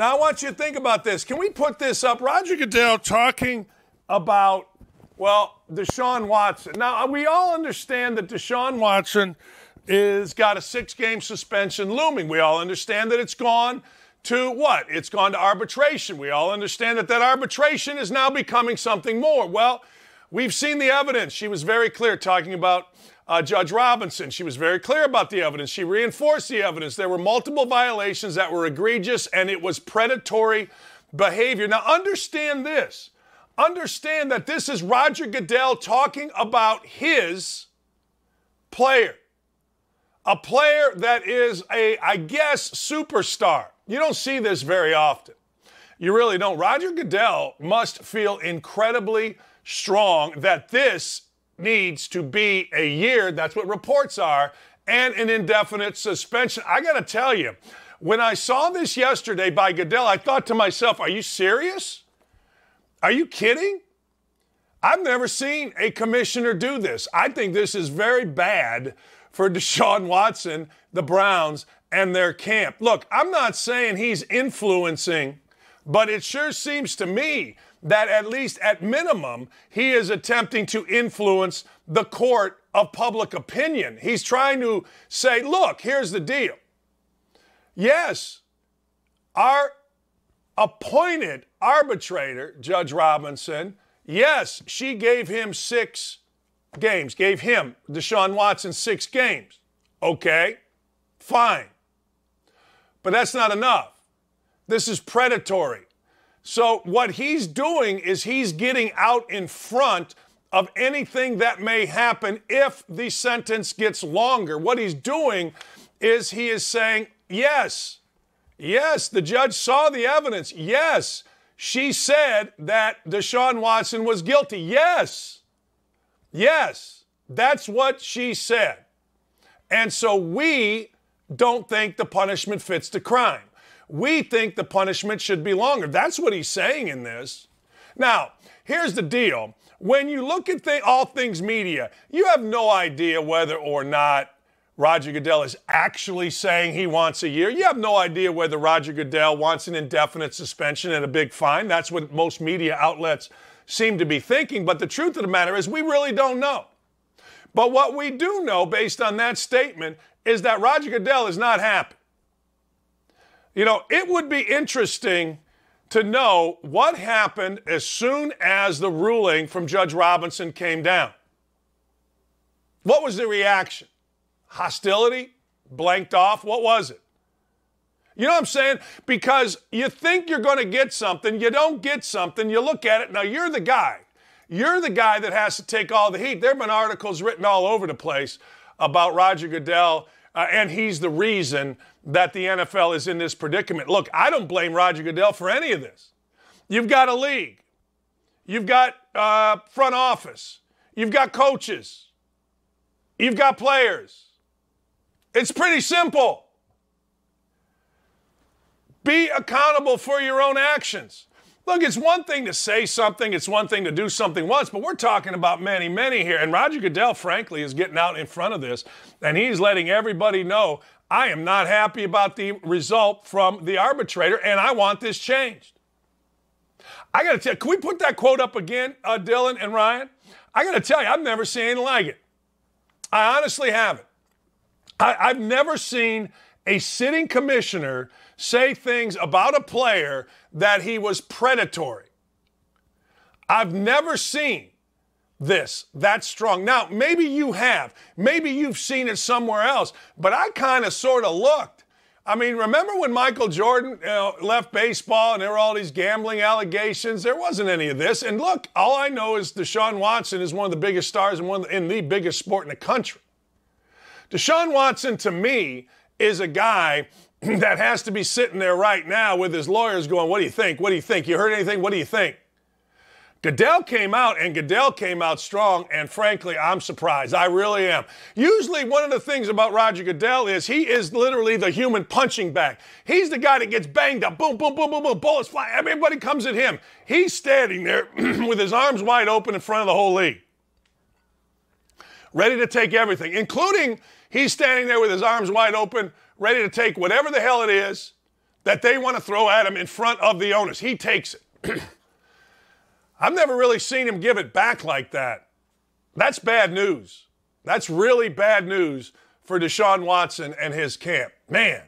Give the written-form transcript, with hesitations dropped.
Now, I want you to think about this. Can we put this up? Roger Goodell talking about, well, Deshaun Watson. Now, we all understand that Deshaun Watson is got a 6-game suspension looming. We all understand that it's gone to what? It's gone to arbitration. We all understand that that arbitration is now becoming something more. Well, we've seen the evidence. She was very clear talking about Judge Robinson. She was very clear about the evidence. She reinforced the evidence. There were multiple violations that were egregious, and it was predatory behavior. Now, understand this. Understand that this is Roger Goodell talking about his player. A player that is a, I guess, superstar. You don't see this very often. You really don't. Roger Goodell must feel incredibly strong that this needs to be a year, that's what reports are, and an indefinite suspension. I got to tell you, when I saw this yesterday by Goodell, I thought to myself, are you serious? Are you kidding? I've never seen a commissioner do this. I think this is very bad for Deshaun Watson, the Browns, and their camp. Look, I'm not saying he's influencing, but it sure seems to me that at least at minimum, he is attempting to influence the court of public opinion. He's trying to say, look, here's the deal. Yes, our appointed arbitrator, Judge Robinson, yes, she gave him 6 games, gave him, Deshaun Watson, 6 games. Okay, fine. But that's not enough. This is predatory. So what he's doing is he's getting out in front of anything that may happen if the sentence gets longer. What he's doing is he is saying, yes, the judge saw the evidence. Yes, she said that Deshaun Watson was guilty. Yes, that's what she said. And so we don't think the punishment fits the crime. We think the punishment should be longer. That's what he's saying in this. Now, here's the deal. When you look at all things media, you have no idea whether or not Roger Goodell is actually saying he wants a year. You have no idea whether Roger Goodell wants an indefinite suspension and a big fine. That's what most media outlets seem to be thinking. But the truth of the matter is we really don't know. But what we do know based on that statement is that Roger Goodell is not happy. You know, it would be interesting to know what happened as soon as the ruling from Judge Robinson came down. What was the reaction? Hostility? Blanked off? What was it? You know what I'm saying? Because you think you're going to get something, you don't get something, you look at it, now you're the guy. You're the guy that has to take all the heat. There have been articles written all over the place about Roger Goodell, and he's the reason that the NFL is in this predicament. Look, I don't blame Roger Goodell for any of this. You've got a league. You've got front office. You've got coaches. You've got players. It's pretty simple. Be accountable for your own actions. Look, it's one thing to say something. It's one thing to do something once, but we're talking about many, many here. And Roger Goodell, frankly, is getting out in front of this, and he's letting everybody know, I am not happy about the result from the arbitrator, and I want this changed. I got to tell you, can we put that quote up again, Dylan and Ryan? I got to tell you, I've never seen anything like it. I honestly haven't. I've never seen a sitting commissioner say things about a player that he was predatory. I've never seen this that strong. Now, maybe you have. Maybe you've seen it somewhere else. But I kind of sort of looked. I mean, remember when Michael Jordan left baseball and there were all these gambling allegations? There wasn't any of this. And look, all I know is Deshaun Watson is one of the biggest stars in the biggest sport in the country. Deshaun Watson, to me, is a guy that has to be sitting there right now with his lawyers going, what do you think? What do you think? You heard anything? What do you think? Goodell came out, and Goodell came out strong, and frankly, I'm surprised. I really am. Usually, one of the things about Roger Goodell is he is literally the human punching bag. He's the guy that gets banged up. Boom, boom, boom, boom, boom, bullets fly. Everybody comes at him. He's standing there with his arms wide open in front of the whole league, ready to take everything, including he's standing there with his arms wide open, ready to take whatever the hell it is that they want to throw at him in front of the owners. He takes it. I've never really seen him give it back like that. That's bad news. That's really bad news for Deshaun Watson and his camp. Man.